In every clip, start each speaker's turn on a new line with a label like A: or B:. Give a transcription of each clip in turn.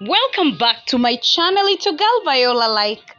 A: Welcome back to my channel. It's your girl Viola. Like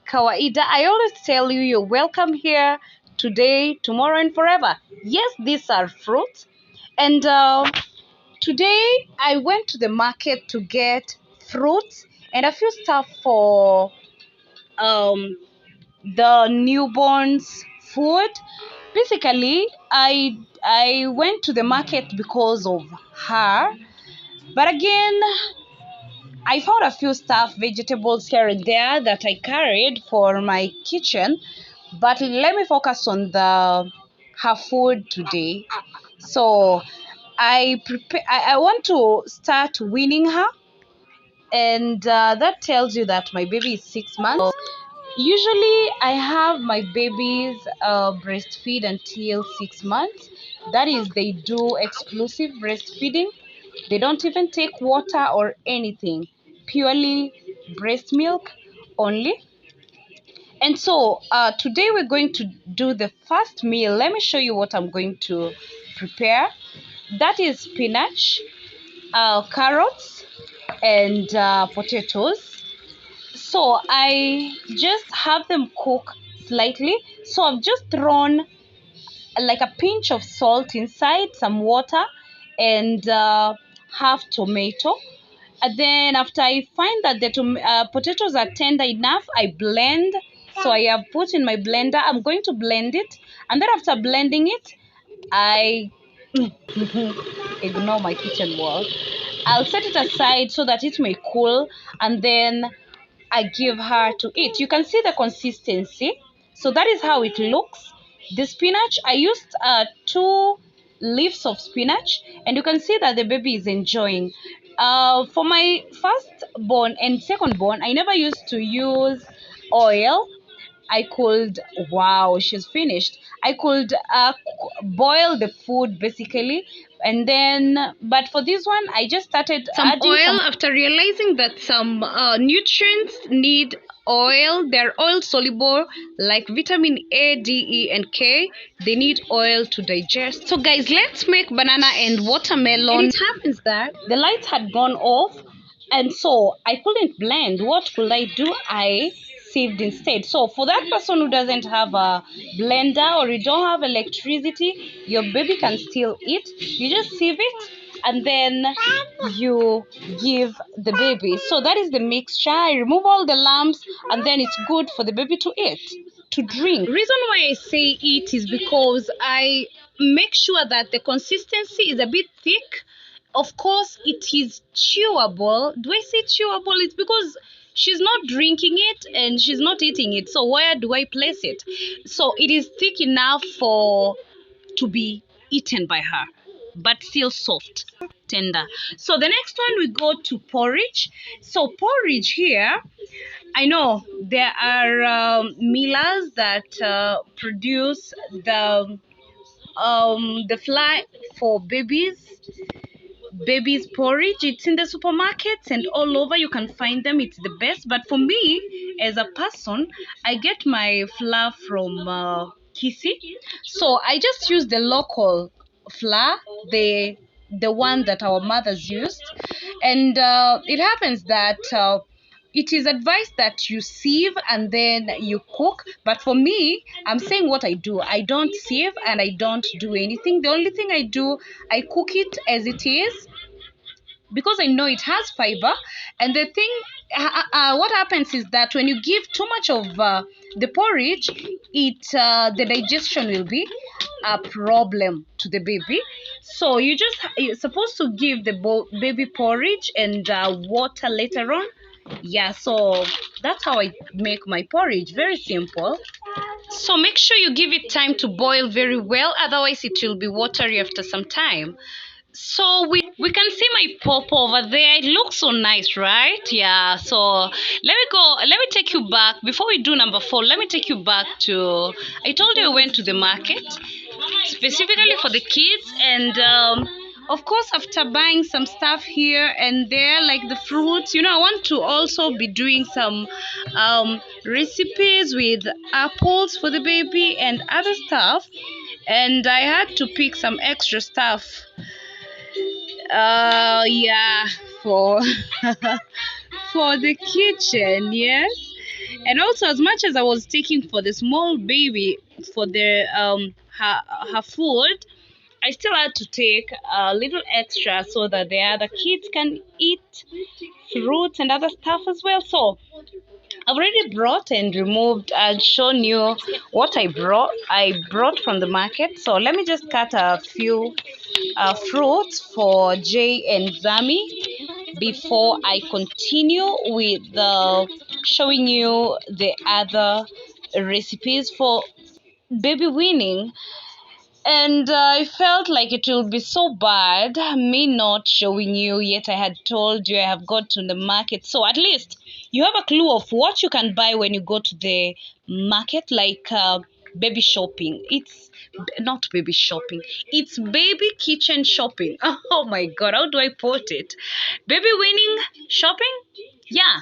A: kawaida, I always tell you you're welcome here today, tomorrow, and forever. Yes, these are fruits. And today I went to the market to get fruits and a few stuff for the newborns food. Basically, I went to the market because of her. But again, I found a few stuff, vegetables here and there that I carried for my kitchen, but let me focus on the her food today. So I want to start weaning her, and that tells you that my baby is 6 months. Usually, I have my babies breastfeed until 6 months. That is, they do exclusive breastfeeding. They don't even take water or anything, purely breast milk only. And so today we're going to do the first meal. Let me show you what I'm going to prepare. That is spinach, carrots, and potatoes. So I just have them cook slightly. So I've just thrown like a pinch of salt inside, some water, and half tomato. And then after I find that the potatoes are tender enough, I blend. So I have put in my blender. I'm going to blend it, and then after blending it, I ignore my kitchen wall. I'll set it aside so that it may cool, and then I give her to eat. You can see the consistency. So that is how it looks. The spinach, I used 2 leaves of spinach, and you can see that the baby is enjoying. For my firstborn and secondborn, I never used to use oil. I could, wow, she's finished. I could boil the food basically, and then, but for this one, I just started
B: Some
A: adding
B: oil
A: some
B: after realizing that some nutrients need oil. They're oil soluble, like vitamin A, D, E, and K. They need oil to digest. So guys, let's make banana and watermelon.
A: And it happens that the lights had gone off, and so I couldn't blend. What could I do? I sieved instead. So for that person who doesn't have a blender or you don't have electricity, your baby can still eat. You just sieve it and then you give the baby. So that is the mixture. I remove all the lumps, and then it's good for the baby to eat, to drink.
B: Reason why I say eat is because I make sure that the consistency is a bit thick. Of course, it is chewable. Do I say chewable? It's because she's not drinking it and she's not eating it. So where do I place it? So it is thick enough for to be eaten by her, but still soft, tender. So the next one we go to porridge. So porridge here, I know there are millers that produce the flour for babies porridge. It's in the supermarkets and all over. You can find them. It's the best. But for me, as a person, I get my flour from Kisi. So I just use the local flour, the one that our mothers used. And it happens that it is advised that you sieve and then you cook, but for me, I'm saying what I do. I don't sieve and I don't do anything. The only thing I do, I cook it as it is, because I know it has fiber. And the thing, what happens is that when you give too much of the porridge, the digestion will be a problem to the baby. So you're supposed to give the baby porridge and water later on. Yeah, so that's how I make my porridge. Very simple. So make sure you give it time to boil very well, otherwise it will be watery after some time. So we can see my pop over there. It looks so nice, right? Yeah, so let me take you back. Before we do number 4, let me take you back to, I told you I went to the market specifically for the kids, and of course, after buying some stuff here and there, like the fruits, I want to also be doing some recipes with apples for the baby and other stuff, and I had to pick some extra stuff. Yeah, for for the kitchen, yes. And also, as much as I was taking for the small baby for the her food, I still had to take a little extra so that the other kids can eat fruits and other stuff as well. So I've already brought and removed and shown you what I brought from the market. So let me just cut a few fruits for Jay and Zami before I continue with showing you the other recipes for baby weaning. And I felt like it will be so bad me not showing you, yet I had told you I have got to the market. So at least you have a clue of what you can buy when you go to the market, like baby shopping. It's not baby shopping, it's baby kitchen shopping. Oh my god, how do I put it? Baby winning shopping? Yeah,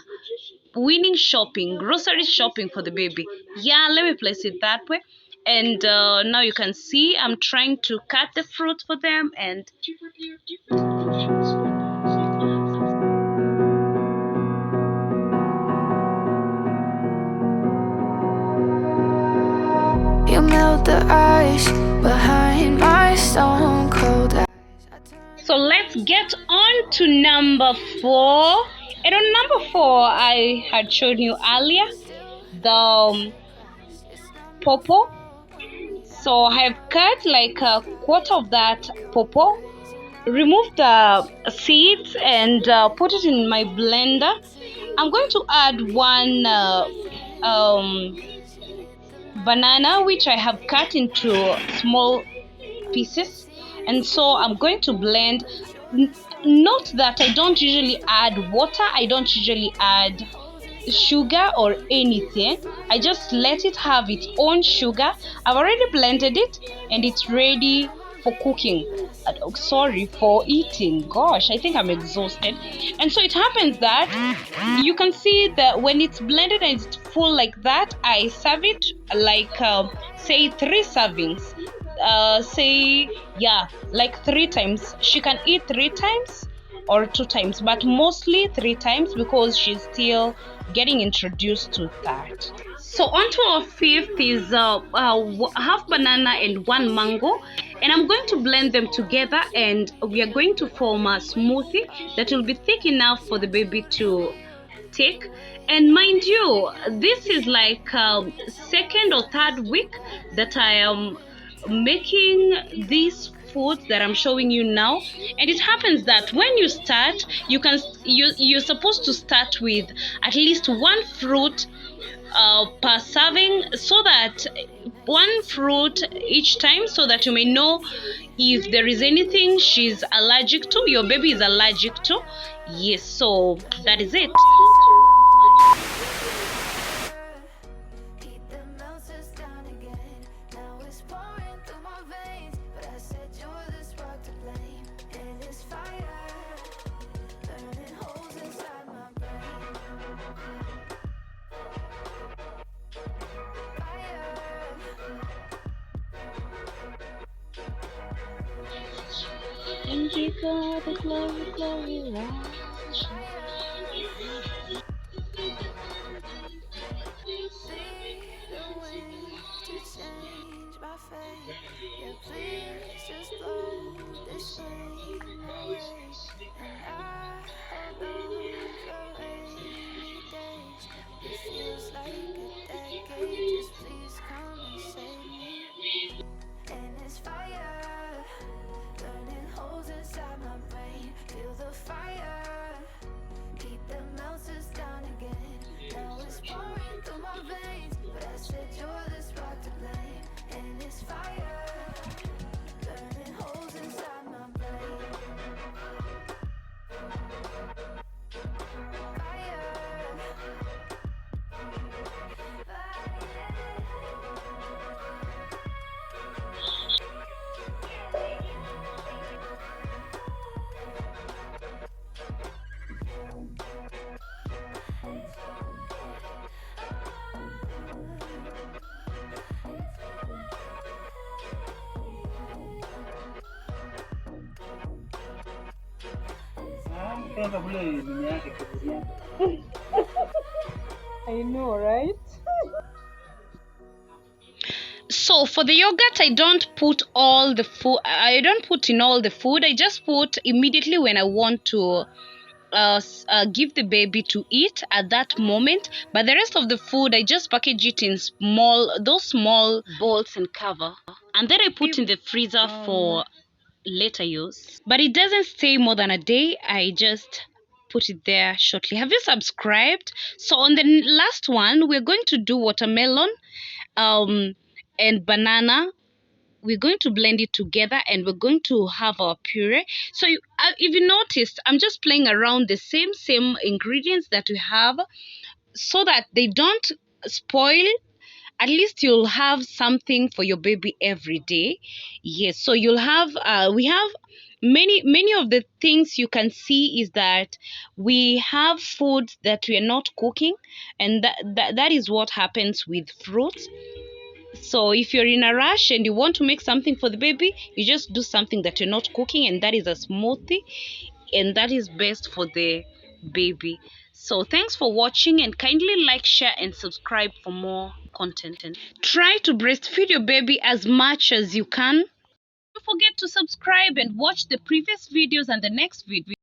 B: winning shopping, grocery shopping for the baby. Yeah, let me place it that way. And now you can see I'm trying to cut the fruit for them. And
C: you melt the ice behind my stone cold eyes.
B: so let's get on to number 4. And on number 4, I had shown you earlier the pawpaw. So I have cut like a quarter of that pawpaw, remove the seeds, and put it in my blender. I'm going to add one banana, which I have cut into small pieces, and so I'm going to blend. Note that I don't usually add water, I don't usually add sugar or anything. I just let it have its own sugar. I've already blended it and it's ready for cooking. Sorry, for eating. Gosh, I think I'm exhausted. And so it happens that you can see that when it's blended and it's full like that, I serve it like say 3 servings. Say, yeah, like 3 times. She can eat 3 times or 2 times, but mostly 3 times because she's still getting introduced to that. So on to our 5th is half banana and 1 mango, and I'm going to blend them together and we are going to form a smoothie that will be thick enough for the baby to take. And mind you, this is like 2nd or 3rd week that I am making these foods that I'm showing you now. And it happens that when you start, you're supposed to start with at least 1 fruit per serving, so that 1 fruit each time, so that you may know if there is anything she's allergic to, your baby is allergic to. Yes, so that is it. And you got the glory, glory, rush.
C: Change my fate. Yeah, please just blow this flame away. And I hold on for rainy days. It feels like a decade. Just please come and save me. And it's fire, burning holes inside my brain. Feel the fire, keep the melters down again. Now it's pouring through my veins, but I said you're the spark to blame. And it's fire, burning holes inside my brain.
A: I know, right?
B: So for the yogurt, I don't put all the food. I don't put in all the food. I just put immediately when I want to give the baby to eat at that moment. But the rest of the food, I just package it in those small bowls and cover, and then I put in the freezer for later use. But it doesn't stay more than a day. I just put it there shortly. Have you subscribed? So on the last one, we're going to do watermelon and banana. We're going to blend it together and we're going to have our puree. So if you noticed, I'm just playing around the same ingredients that we have so that they don't spoil. At least you'll have something for your baby every day. Yes, so you'll have we have many of the things you can see is that we have food that we are not cooking, and that is what happens with fruits. So if you're in a rush and you want to make something for the baby, you just do something that you're not cooking, and that is a smoothie, and that is best for the baby. So thanks for watching, and kindly like, share, and subscribe for more content. Try to breastfeed your baby as much as you can. Don't forget to subscribe and watch the previous videos and the next video.